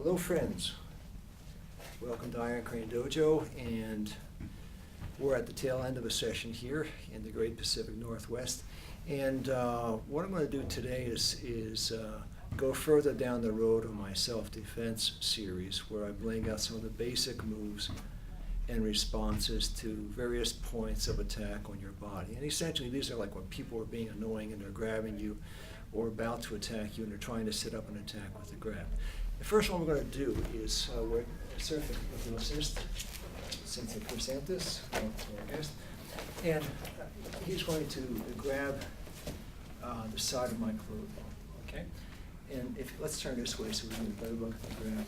Hello friends, welcome to Iron Crane Dojo, and we're at the tail end of a session here in the Great Pacific Northwest. And what I'm going to do today is go further down the road of my self-defense series, where I'm laying out some of the basic moves and responses to various points of attack on your body. And essentially these are like when people are being annoying and they're grabbing you or about to attack you and they're trying to set up an attack with a grab. The first one we're going to do is we're surfing with the assist, since I present this to our guest. And he's going to grab the side of my clothing, okay? And if let's turn this way so we can get a better look at the grab.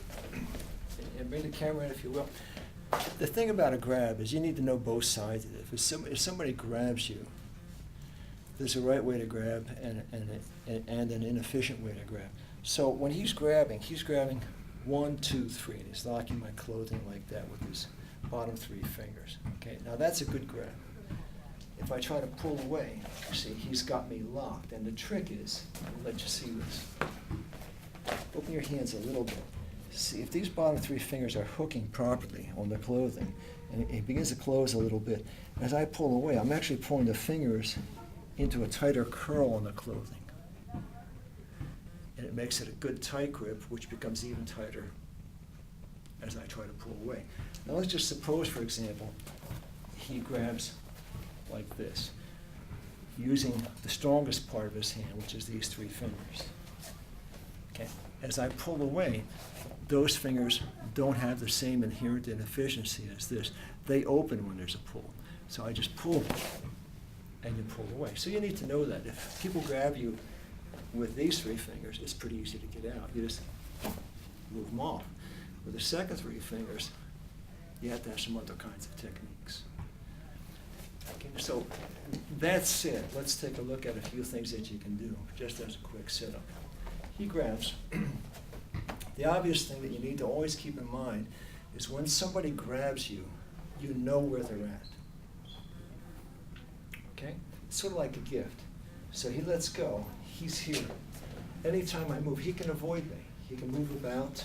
And bring the camera in if you will. The thing about a grab is you need to know both sides of it. If somebody grabs you, there's a right way to grab and an inefficient way to grab. So when he's grabbing 1, 2, 3, and he's locking my clothing like that with his bottom 3 fingers. Okay, now that's a good grab. If I try to pull away, see, he's got me locked. And the trick is, I'll let you see this. Open your hands a little bit. See, if these bottom 3 fingers are hooking properly on the clothing, and it begins to close a little bit, as I pull away, I'm actually pulling the fingers into a tighter curl on the clothing. And it makes it a good tight grip, which becomes even tighter as I try to pull away. Now let's just suppose, for example, he grabs like this, using the strongest part of his hand, which is these 3 fingers. Okay. As I pull away, those fingers don't have the same inherent inefficiency as this. They open when there's a pull. So I just pull and you pull away. So you need to know that. If people grab you with these 3 fingers, it's pretty easy to get out. You just move them off. With the second 3 fingers, you have to have some other kinds of techniques. Okay, so that's it. Let's take a look at a few things that you can do, just as a quick setup. He grabs. The obvious thing that you need to always keep in mind is when somebody grabs you, you know where they're at. Okay? It's sort of like a gift. So he lets go. He's here. Anytime I move, he can avoid me. He can move about.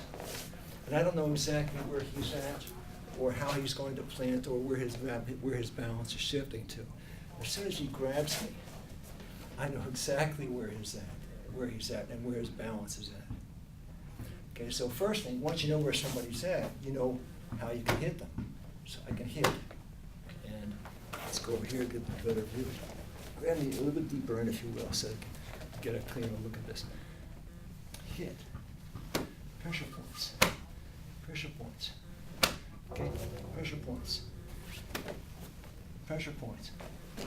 And I don't know exactly where he's at or how he's going to plant or where his balance is shifting to. As soon as he grabs me, I know exactly where he's at and where his balance is at. Okay, so first thing, once you know where somebody's at, you know how you can hit them. So I can hit. And let's go over here and get a better view. Grab me a little bit deeper in, if you will, so I can get a clearer look at this. Hit. Pressure points. Pressure points. Okay, pressure points. Pressure points.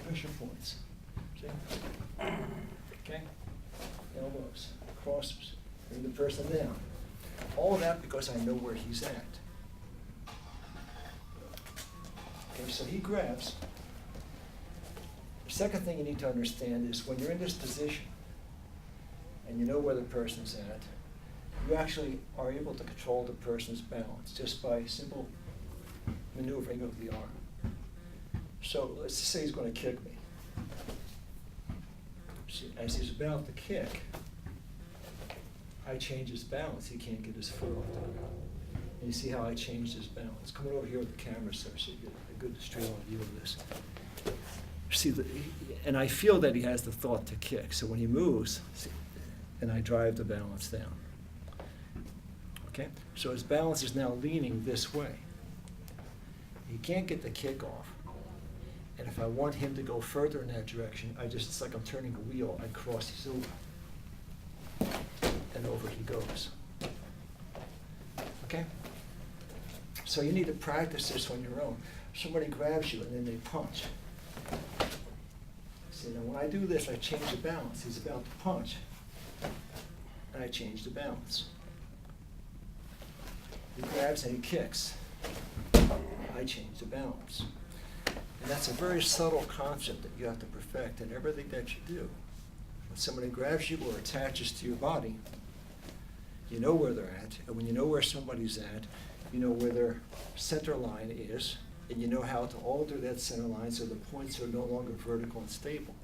Pressure points. See? Okay? Elbows, crosses, bring the person down. All of that because I know where he's at. Okay, so he grabs. The second thing you need to understand is when you're in this position and you know where the person's at, you actually are able to control the person's balance just by simple maneuvering of the arm. So let's just say he's going to kick me. See, as he's about to kick, I change his balance. He can't get his foot off the ground. And you see how I changed his balance. Coming over here with the camera so you get a good straight on view of this. See, and I feel that he has the thought to kick. So when he moves, see, and I drive the balance down. Okay? So his balance is now leaning this way. He can't get the kick off. And if I want him to go further in that direction, it's like I'm turning a wheel, I cross his over. And over he goes. Okay? So you need to practice this on your own. Somebody grabs you and then they punch. See, now when I do this, I change the balance. He's about to punch. And I change the balance. He grabs and he kicks. I change the balance. And that's a very subtle concept that you have to perfect in everything that you do. When somebody grabs you or attaches to your body, you know where they're at. And when you know where somebody's at, you know where their center line is, and you know how to alter that center line so the points are no longer vertical and stable.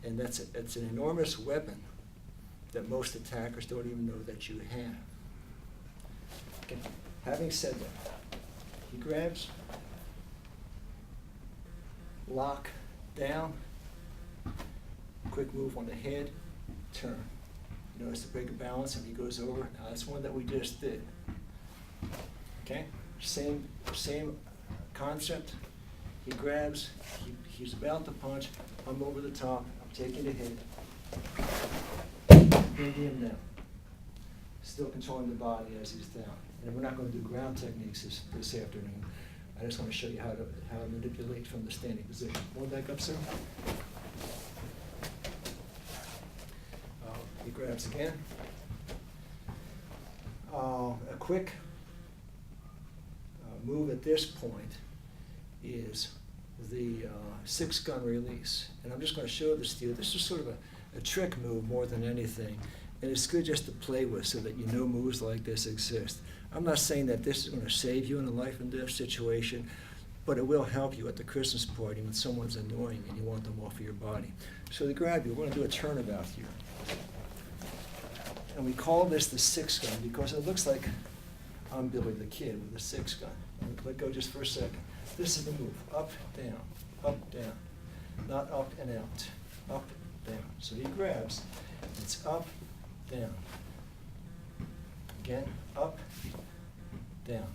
And it's an enormous weapon that most attackers don't even know that you have. Okay. Having said that, he grabs, lock, down, quick move on the head, turn. Notice the break of balance and he goes over. Now that's one that we just did. Okay? Same concept. He grabs, he's about to punch, I'm over the top, I'm taking the hit, bringing him down. Still controlling the body as he's down. And we're not going to do ground techniques this afternoon. I just want to show you how to manipulate from the standing position. Hold back up, sir. He grabs again. A quick move at this point is the 6-gun release. And I'm just going to show this to you. This is sort of a trick move more than anything. And it's good just to play with so that you know moves like this exist. I'm not saying that this is going to save you in a life and death situation, but it will help you at the Christmas party when someone's annoying and you want them off of your body. So to grab you, we're going to do a turnabout here. And we call this the 6-gun because it looks like I'm Billy the Kid with a 6-gun. Let go just for a second. This is the move. Up, down, not up and out. Up, down. So he grabs. It's up, down. Again, up, down.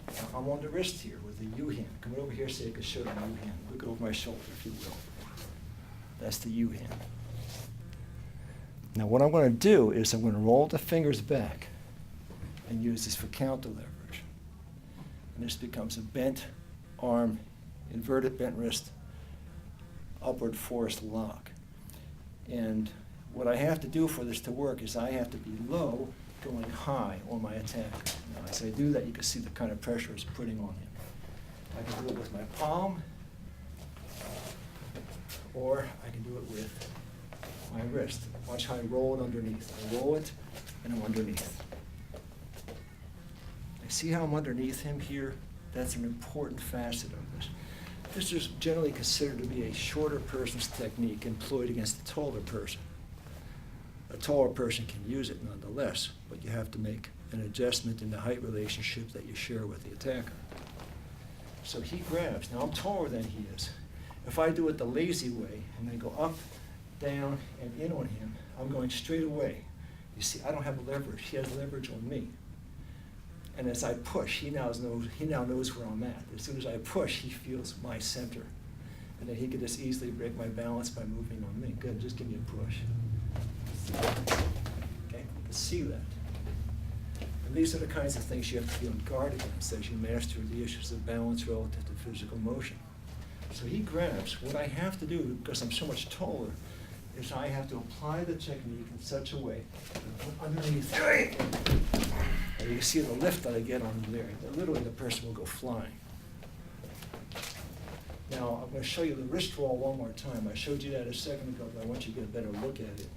Now I'm on the wrist here with the U hand. Come over here so you can show the U hand. Look over my shoulder, if you will. That's the U hand. Now what I'm going to do is I'm going to roll the fingers back and use this for counter leverage. And this becomes a bent arm, inverted bent wrist, upward forced lock. And what I have to do for this to work is I have to be low, going high on my attack. Now as I do that, you can see the kind of pressure it's putting on him. I can do it with my palm, or I can do it with my wrist. Watch how I roll it underneath. I roll it, and I'm underneath. I see how I'm underneath him here? That's an important facet of this. This is generally considered to be a shorter person's technique employed against a taller person. A taller person can use it nonetheless, but you have to make an adjustment in the height relationship that you share with the attacker. So he grabs. Now I'm taller than he is. If I do it the lazy way, and I go up, down, and in on him, I'm going straight away. You see, I don't have leverage. He has leverage on me. And as I push, he now knows where I'm at. As soon as I push, he feels my center. And then he can just easily break my balance by moving on me. Good, just give me a push. Okay, you can see that. And these are the kinds of things you have to be on guard against as you master the issues of balance relative to physical motion. So he grabs. What I have to do, because I'm so much taller, is I have to apply the technique in such a way that underneath, and you can see the lift that I get on him there. Literally, the person will go flying. Now, I'm going to show you the wrist roll one more time. I showed you that a second ago, but I want you to get a better look at it.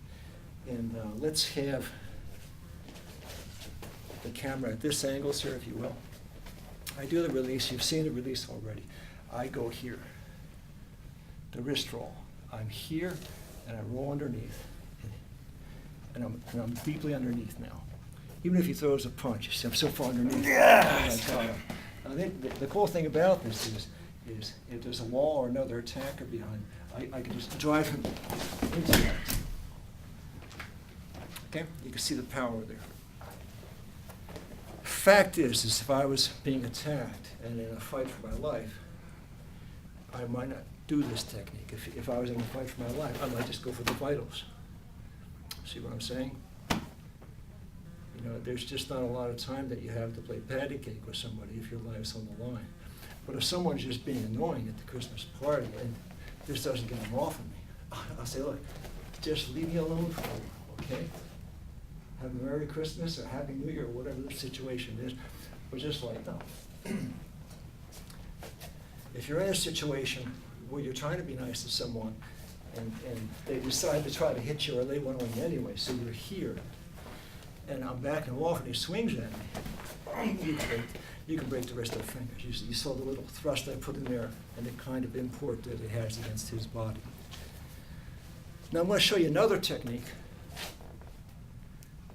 And let's have the camera at this angle, sir, if you will. I do the release. You've seen the release already. I go here. The wrist roll. I'm here, and I roll underneath. And I'm deeply underneath now. Even if he throws a punch, you see, I'm so far underneath. Yes! Now, the cool thing about this is if there's a wall or another attacker behind, I can just drive him into that. Okay? You can see the power there. Fact is if I was being attacked and in a fight for my life, I might not do this technique. If I was in a fight for my life, I might just go for the vitals. See what I'm saying? You know, there's just not a lot of time that you have to play patty cake with somebody if your life's on the line. But if someone's just being annoying at the Christmas party and this doesn't get them off of me, I'll say, look, just leave me alone for a while, okay? Have a Merry Christmas or Happy New Year or whatever the situation is. But just like, no. If you're in a situation where you're trying to be nice to someone and they decide to try to hit you or lay one on you anyway, so you're here, and I'm backing off and he swings at me, you can break the rest of the fingers. You saw the little thrust I put in there and the kind of import that it has against his body. Now I'm going to show you another technique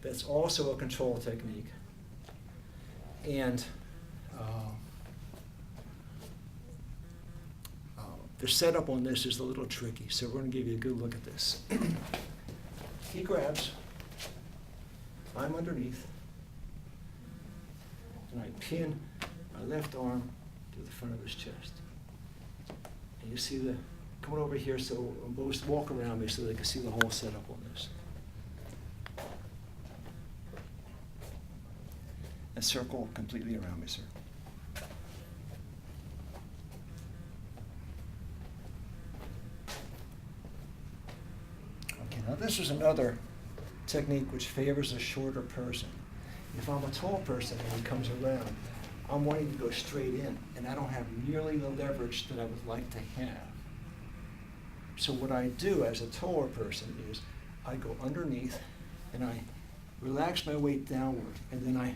that's also a control technique. And the setup on this is a little tricky, so we're going to give you a good look at this. He grabs, I'm underneath, and I pin my left arm to the front of his chest. And you see the, coming over here, so both walk around me so they can see the whole setup on this. And circle completely around me, sir. Okay, now this is another technique which favors a shorter person. If I'm a tall person and he comes around, I'm wanting to go straight in, and I don't have nearly the leverage that I would like to have. So what I do as a taller person is I go underneath and I relax my weight downward, and then I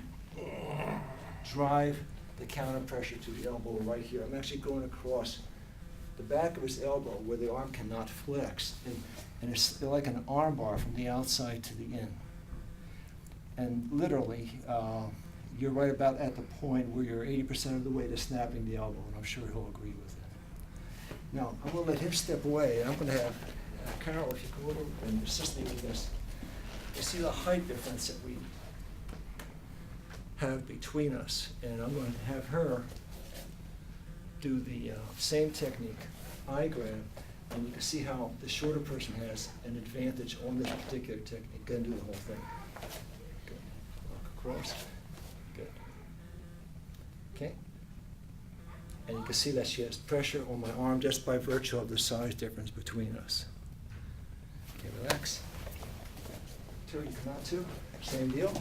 drive the counter pressure to the elbow right here. I'm actually going across the back of his elbow where the arm cannot flex, and it's like an arm bar from the outside to the in. And literally, you're right about at the point where you're 80% of the way to snapping the elbow, and I'm sure he'll agree with it. Now, I'm going to let him step away, and I'm going to have Carol, if you come over and assist me with this. You see the height difference that we have between us, and I'm going to have her do the same technique, I grab, and you can see how the shorter person has an advantage on this particular technique. Go and do the whole thing. Good. Walk across. Good. Okay. And you can see that she has pressure on my arm just by virtue of the size difference between us. Okay, relax. Two, you come out two. Same deal.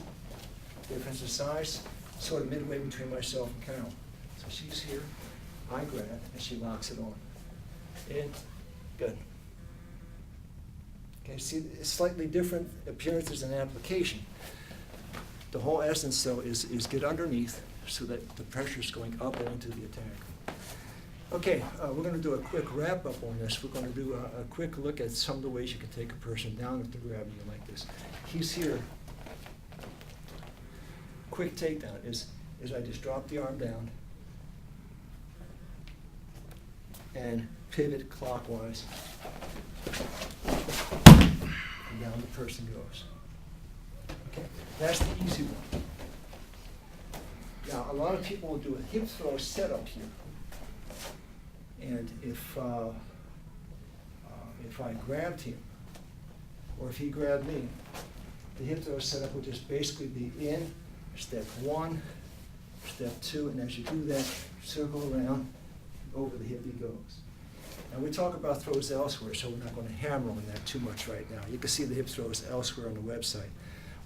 Difference in size, sort of midway between myself and Carol. So she's here, I grab, and she locks it on. In, good. Okay, see, it's slightly different appearances and application. The whole essence, though, is get underneath so that the pressure is going up and into the attack. Okay, we're going to do a quick wrap-up on this. We're going to do a quick look at some of the ways you can take a person down if they're grabbing you like this. He's here. Quick takedown is I just drop the arm down and pivot clockwise, and down the person goes. Okay, that's the easy one. Now, a lot of people will do a hip throw setup here, and if I grabbed him, or if he grabbed me, the hip throw setup would just basically be in, step one, step two, and as you do that, circle around, over the hip he goes. Now we talk about throws elsewhere, so we're not going to hammer on that too much right now. You can see the hip throws elsewhere on the website.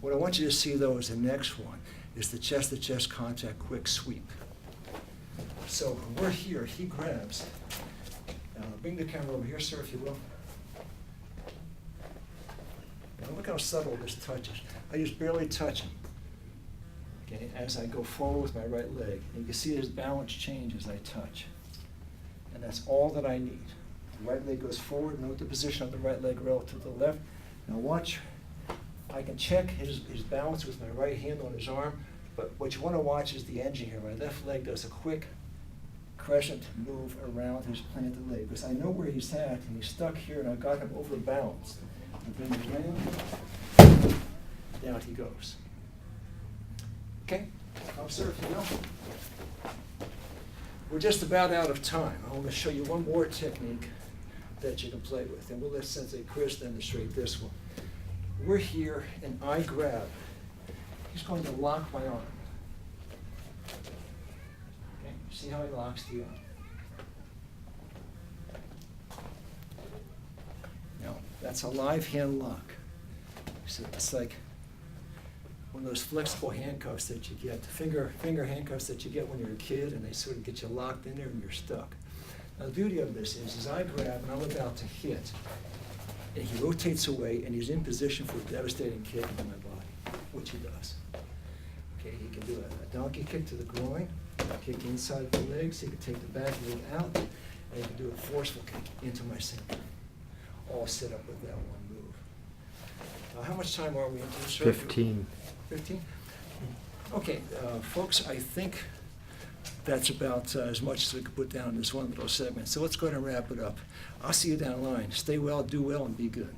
What I want you to see, though, is the next one, is the chest-to-chest contact quick sweep. So when we're here, he grabs. Bring the camera over here, sir, if you will. Now look how subtle this touch is. I just barely touch him. Okay, as I go forward with my right leg. And you can see his balance change as I touch. And that's all that I need. The right leg goes forward. Note the position of the right leg relative to the left. Now watch. I can check his balance with my right hand on his arm, but what you want to watch is the engine here. My left leg does a quick crescent move around his planted leg, because I know where he's at, and he's stuck here, and I've got him overbalanced. And bring him around, down he goes. Okay, sir, if you know. We're just about out of time. I want to show you one more technique that you can play with, and we'll let Sensei Chris demonstrate this one. We're here, and I grab. He's going to lock my arm. Okay, see how he locks the arm. Now, that's a live hand lock. So it's like one of those flexible handcuffs that you get, finger handcuffs that you get when you're a kid, and they sort of get you locked in there and you're stuck. Now the beauty of this is I grab and I'm about to hit, and he rotates away and he's in position for a devastating kick into my body, which he does. Okay, he can do a donkey kick to the groin, a kick inside the legs, he can take the back leg out, and he can do a forceful kick into my center. All set up with that one move. How much time are we into, sir? 15. 15? Okay, folks, I think that's about as much as we could put down in this one little segment. So let's go ahead and wrap it up. I'll see you down the line. Stay well, do well, and be good.